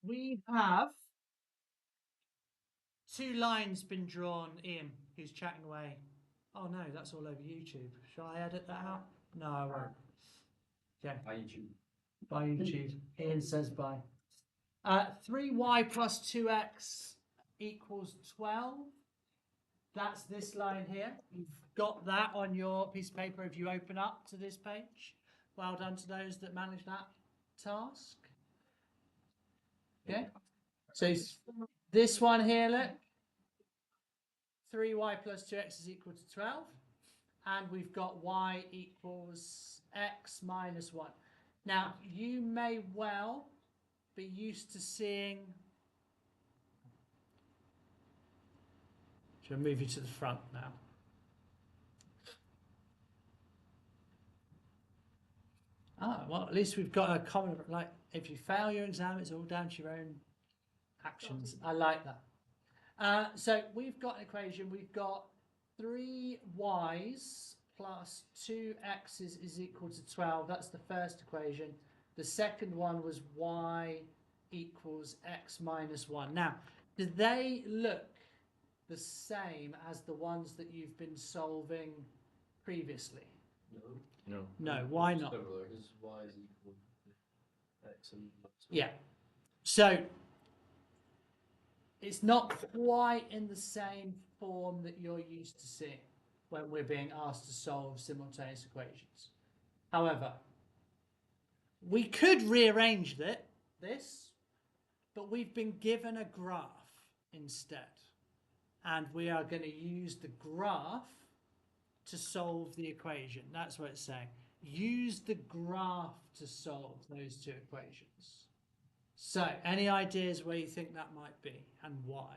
we have two lines been drawn. Ian, who's chatting away. Oh no, that's all over YouTube. Shall I edit that out? No, I won't. Okay. By YouTube. By YouTube. Ian says bye. 3y plus 2x equals 12. That's this line here. You've got that on your piece of paper if you open up to this page. Well done to those that managed that task. Okay. So this one here, look. 3y plus 2x is equal to 12. And we've got y equals x minus 1. Now, you may well be used to seeing... Should I move you to the front now? Ah, well, at least we've got a common... Like, if you fail your exam, it's all down to your own actions. I like that. So we've got an equation. We've got 3y's plus 2x's is equal to 12. That's the first equation. The second one was y equals x minus 1. Now, do they look the same as the ones that you've been solving previously? No. No, why not? Similar, because y is equal to x and Yeah. So it's not quite in the same form that you're used to seeing when we're being asked to solve simultaneous equations. However, we could rearrange this, but we've been given a graph instead. And we are going to use the graph to solve the equation. That's what it's saying. Use the graph to solve those two equations. So, any ideas where you think that might be and why?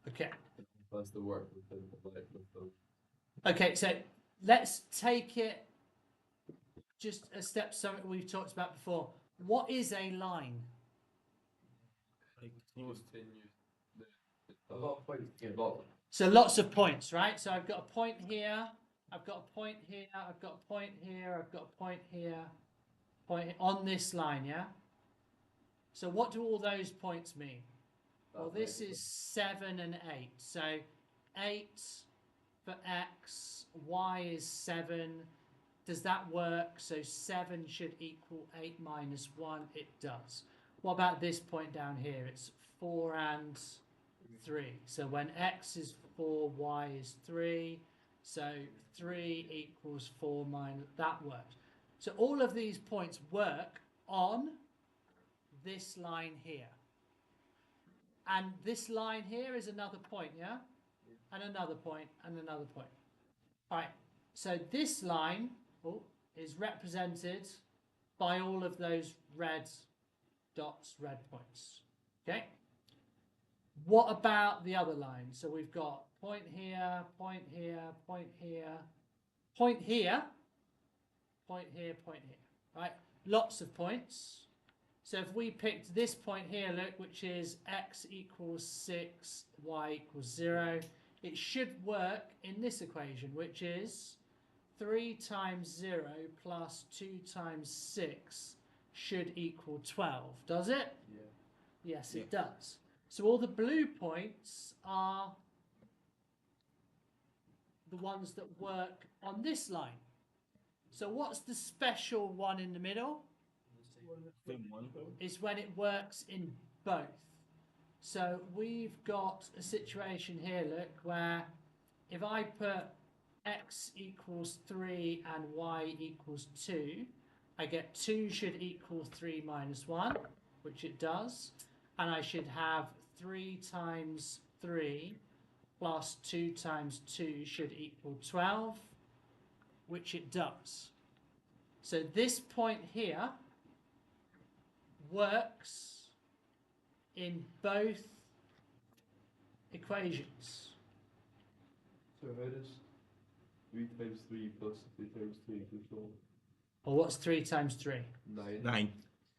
Okay. That's the work with the Okay, so let's take it just a step something we've talked about before. What is a line? So lots of points, right? So I've got a point here, I've got a point here, I've got a point here, I've got a point here, point on this line, yeah? So what do all those points mean? Well, this is 7 and 8. So 8 for x, y is 7. Does that work? So 7 should equal 8 minus 1. It does. What about this point down here? It's 4 and 3. So when x is 4, y is 3. So 3 equals 4 minus... That works. So all of these points work on this line here. And this line here is another point, yeah? And another point, and another point. All right, so this line is represented by all of those red dots, red points, okay? What about the other line? So we've got point here, point here, point here, point here, point here, point here, right? Lots of points. So if we picked this point here, look, which is x equals 6, y equals 0, it should work in this equation, which is 3 times 0 plus 2 times 6 should equal 12. Does it? Yeah. Yes, it does. So all the blue points are the ones that work on this line. So what's the special one in the middle? Is when it works in both. So we've got a situation here, look, where if I put x equals 3 and y equals 2, I get 2 should equal 3 minus 1, which it does, and I should have 3 times 3 plus 2 times 2 should equal 12, which it does. So this point here works in both equations. So how does 3 times 3 plus 3 times 3 equals 4? Or what's 3 times 3? 9.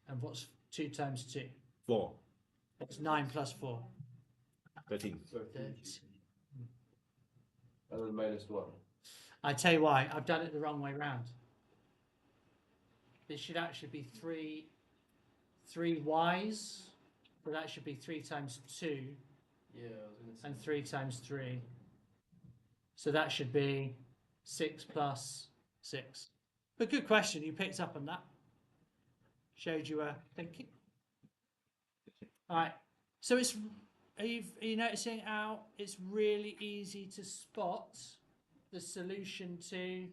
And what's 2 times 2? 4. What's 9 plus 4? 13. 13. And then minus 1. I tell you why, I've done it the wrong way round. This should actually be three y's, but that should be 3 times 2 Yeah, I was gonna say. and 3 times 3. So that should be 6 plus 6. But good question, you picked up on that. Showed you were thinking. All right, so are you noticing how it's really easy to spot the solution to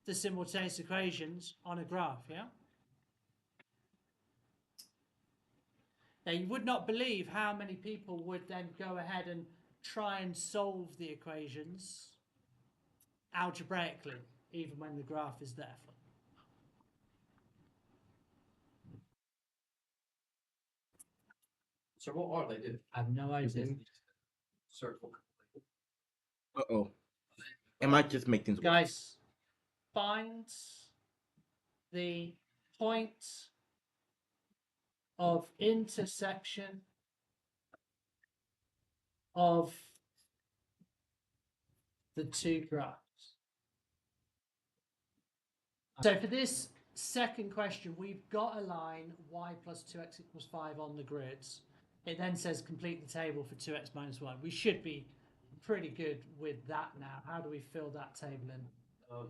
the simultaneous equations on a graph, yeah? Now, you would not believe how many people would then go ahead and try and solve the equations algebraically, even when the graph is there for them. So what are they doing? I have no idea. Circle. Uh-oh. It might just make things worse. Guys, find the point of intersection of the two graphs. So for this second question, we've got a line y plus 2x equals 5 on the grids. It then says complete the table for 2x minus 1. We should be pretty good with that now. How do we fill that table in?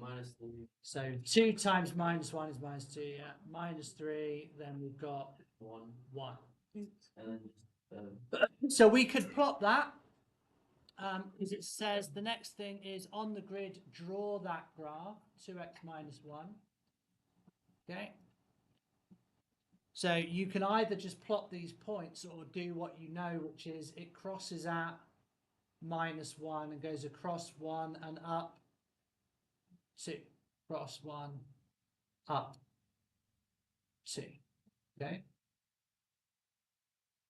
Minus 3. So 2 times minus 1 is minus 2, yeah. Minus 3, then we've got 1. 1. And then So we could plot that, because it says the next thing is on the grid, draw that graph, 2x minus 1. Okay. So you can either just plot these points or do what you know, which is it crosses at minus 1 and goes across 1 and up 2. Cross 1, up 2. Okay.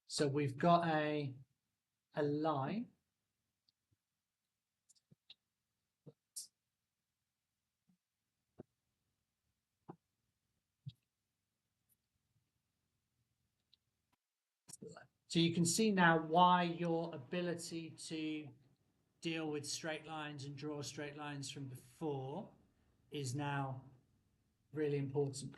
So we've got a line. So you can see now why your ability to deal with straight lines and draw straight lines from before is now really important.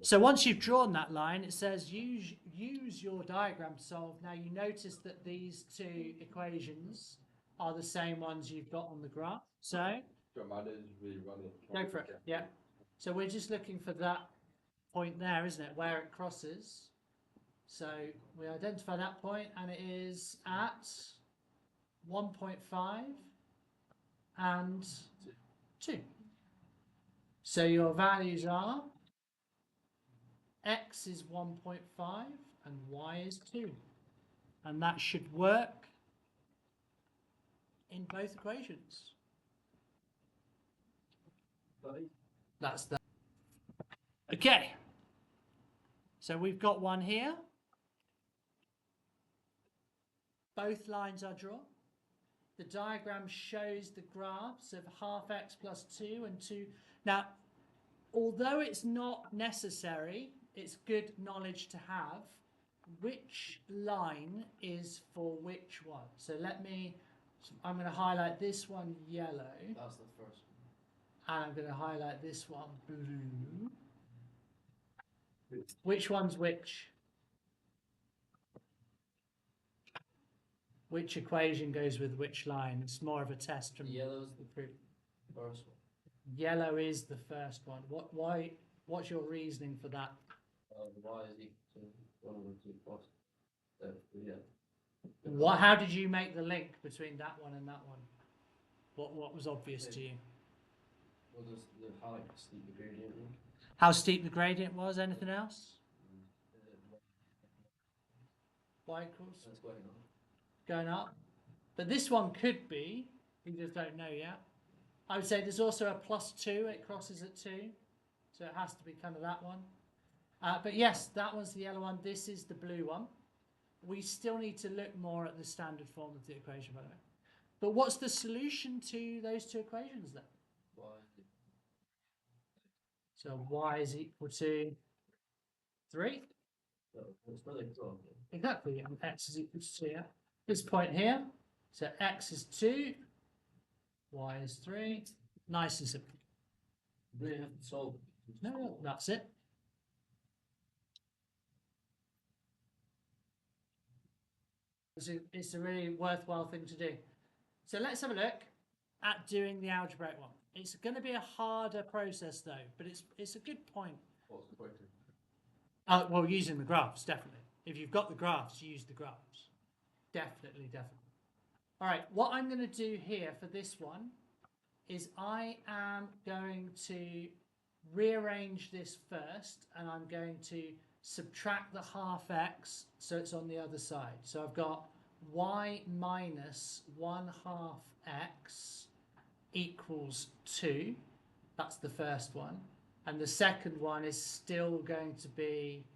So once you've drawn that line, it says use your diagram to solve. Now you notice that these two equations are the same ones you've got on the graph. So go for it. Yeah. So we're just looking for that point there, isn't it, where it crosses. So we identify that point, and it is at 1.5 and 2. So your values are x is 1.5 and y is 2. And that should work in both equations. That's that. Okay. So we've got one here. Both lines are drawn. The diagram shows the graphs of half x plus 2 and 2. Now, although it's not necessary, it's good knowledge to have which line is for which one. So I'm going to highlight this one yellow. That's the first one. And I'm going to highlight this one blue. Which one's which? Which equation goes with which line? It's more of a test from Yellow's the first one. Yellow is the first one. What's your reasoning for that? Y is equal to 1 over 2 plus. How did you make the link between that one and that one? What was obvious to you? Well, there's how steep the gradient is. How steep the gradient was? Anything else? Y equals That's going on. going up. But this one could be, we just don't know yet. I would say there's also a plus 2, it crosses at 2. So it has to be kind of that one. But yes, that one's the yellow one. This is the blue one. We still need to look more at the standard form of the equation, by the way. But what's the solution to those two equations then? So y is equal to 3. It's not like wrong. Exactly, and x is equal to 2, yeah? This point here, so x is 2, y is 3. Nice and simple. You really have to solve it. No, that's it. It's a really worthwhile thing to do. So let's have a look at doing the algebraic one. It's going to be a harder process though, but it's a good point. What's the point? Well, using the graphs, definitely. If you've got the graphs, use the graphs. Definitely, definitely. All right, what I'm going to do here for this one is I am going to rearrange this first, and I'm going to subtract the half x so it's on the other side. So I've got y minus 1/2 x equals 2. That's the first one. And the second one is still going to be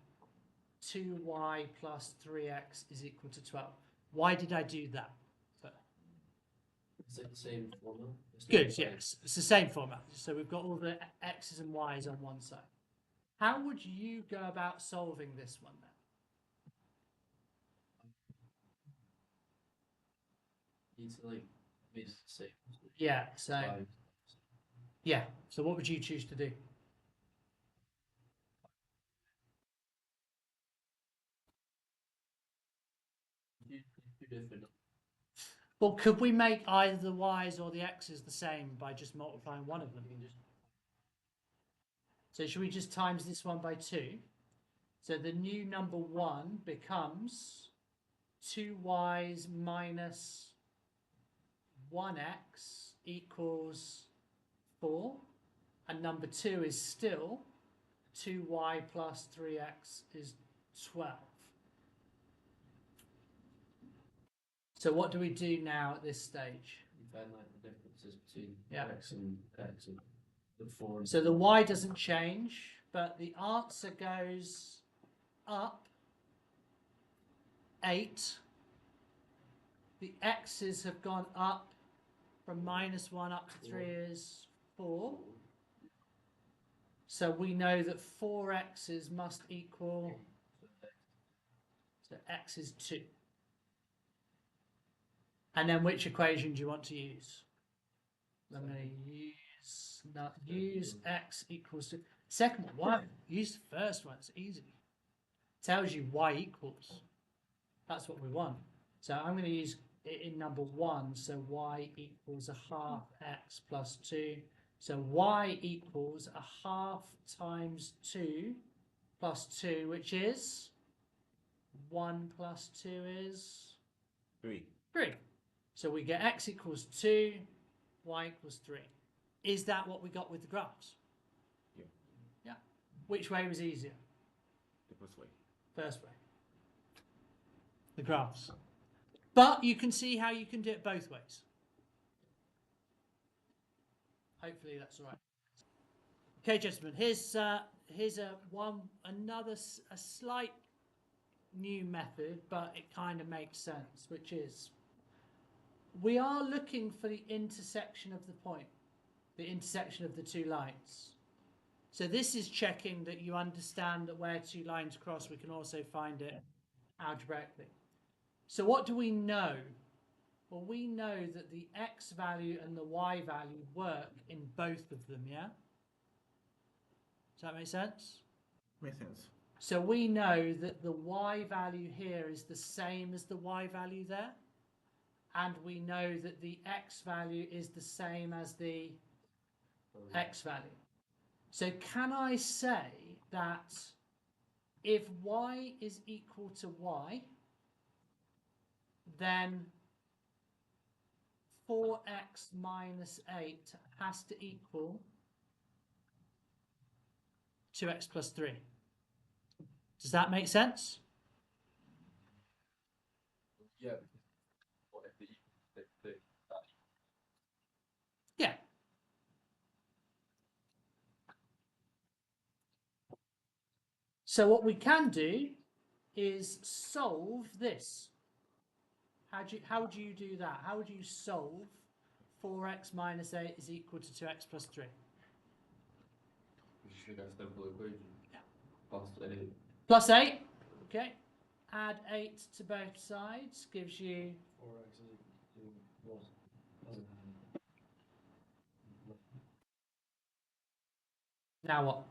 2y plus 3x is equal to 12. Why did I do that? It's like the same formula. Good, yes. It's the same format. So we've got all the x's and y's on one side. How would you go about solving this one then? Need to like make it the same. Yeah, so Five. yeah. So what would you choose to do? Two different. Well, could we make either the y's or the x's the same by just multiplying one of them? You can just So should we just times this one by 2? So the new number 1 becomes 2y's minus 1x equals 4. And number 2 is still 2y plus 3x is 12. So what do we do now at this stage? you find like the differences between Yeah. x and the 4. And So the y doesn't change, but the answer goes up 8. The x's have gone up from -1 up to 3 is 4. So we know that 4 x's must equal, so x is 2. And then which equation do you want to use? I'm going to use x equals to, second one, why? Use the first one, it's easy. Tells you y equals. That's what we want. So I'm going to use it in number 1, so y equals 1/2 x plus 2. So y equals 1/2 times 2 plus 2, which is 1 plus 2 is 3. 3. So we get x equals 2, y equals 3. Is that what we got with the graphs? Yeah. Yeah. Which way was easier? The first way. First way. The graphs. But you can see how you can do it both ways. Hopefully that's all right. Okay, gentlemen. Here's another slight new method, but it kind of makes sense, which is we are looking for the intersection of the point, the intersection of the two lines. So this is checking that you understand that where two lines cross, we can also find it algebraically. So what do we know? Well, we know that the x value and the y value work in both of them, yeah? Does that make sense? Makes sense. So we know that the y value here is the same as the y value there. And we know that the x value is the same as the x value. So can I say that if y is equal to y, then 4x minus 8 has to equal 2x plus 3. Does that make sense? yeah. What if that? Yeah. So what we can do is solve this. How would you do that? How would you solve 4x minus 8 is equal to 2x plus 3? You should have simple equation. Yeah. Plus 8. Plus 8? Okay, add 8 to both sides gives you 4x is equal to 1. now what?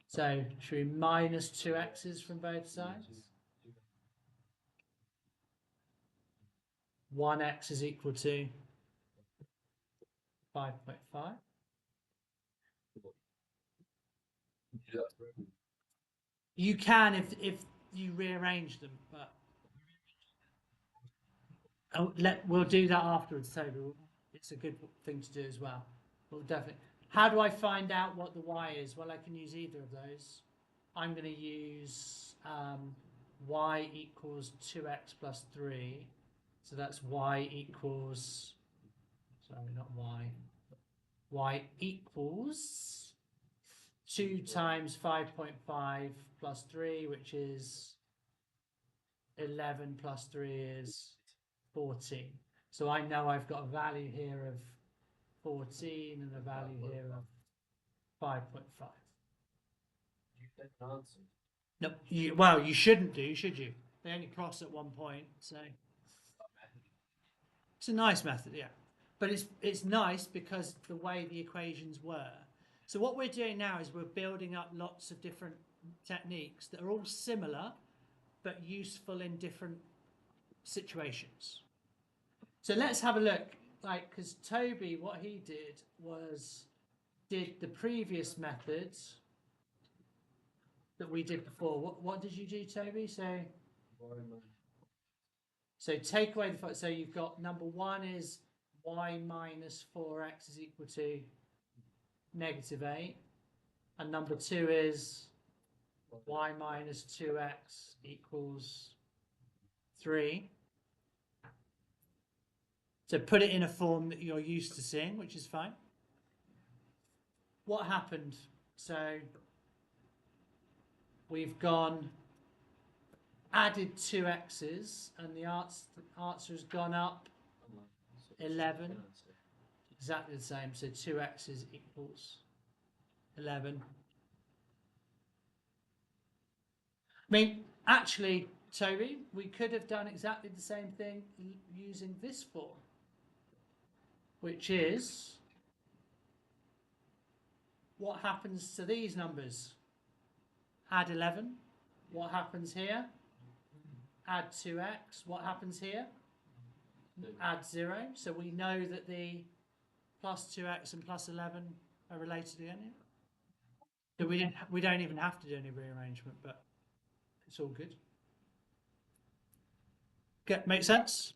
So should we minus 2 x's from both sides? 1x is equal to 5.5. You can if you rearrange them, but we'll do that afterwards, Toby. It's a good thing to do as well. We'll definitely. How do I find out what the y is? Well, I can use either of those. I'm going to use y equals 2x plus 3. So that's y equals, sorry, not y. Y equals 2 times 5.5 plus 3, which is 11 plus 3 is 14. So I know I've got a value here of 14 and a value here of 5.5. You get an answer. No, well, you shouldn't do, should you? They only cross at one point, so it's a nice method, yeah. But it's nice because the way the equations were. So what we're doing now is we're building up lots of different techniques that are all similar but useful in different situations. So let's have a look, like, because Toby, what he did was did the previous methods that we did before. What did you do, Toby? So take away the, so you've got number 1 is y minus 4x is equal to negative 8, and number 2 is y minus 2x equals 3. So put it in a form that you're used to seeing, which is fine. What happened? So we've gone added 2 x's and the answer has gone up 11. Exactly the same. So 2 x's equals 11. I mean, actually, Toby, we could have done exactly the same thing using this form, which is what happens to these numbers? Add 11. What happens here? Add 2x. What happens here? Add 0. So we know that the plus 2x and plus 11 are related again. So we don't even have to do any rearrangement, but it's all good. Make sense?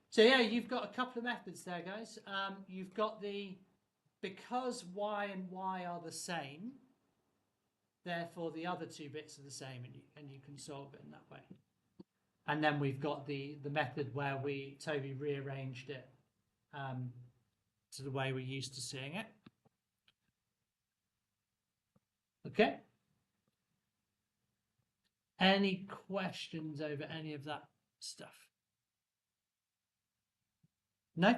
So yeah, you've got a couple of methods there, guys. You've got because y and y are the same, therefore the other 2 bits are the same, and you can solve it in that way. And then we've got the method where Toby rearranged it to the way we're used to seeing it. Okay. Any questions over any of that stuff? No?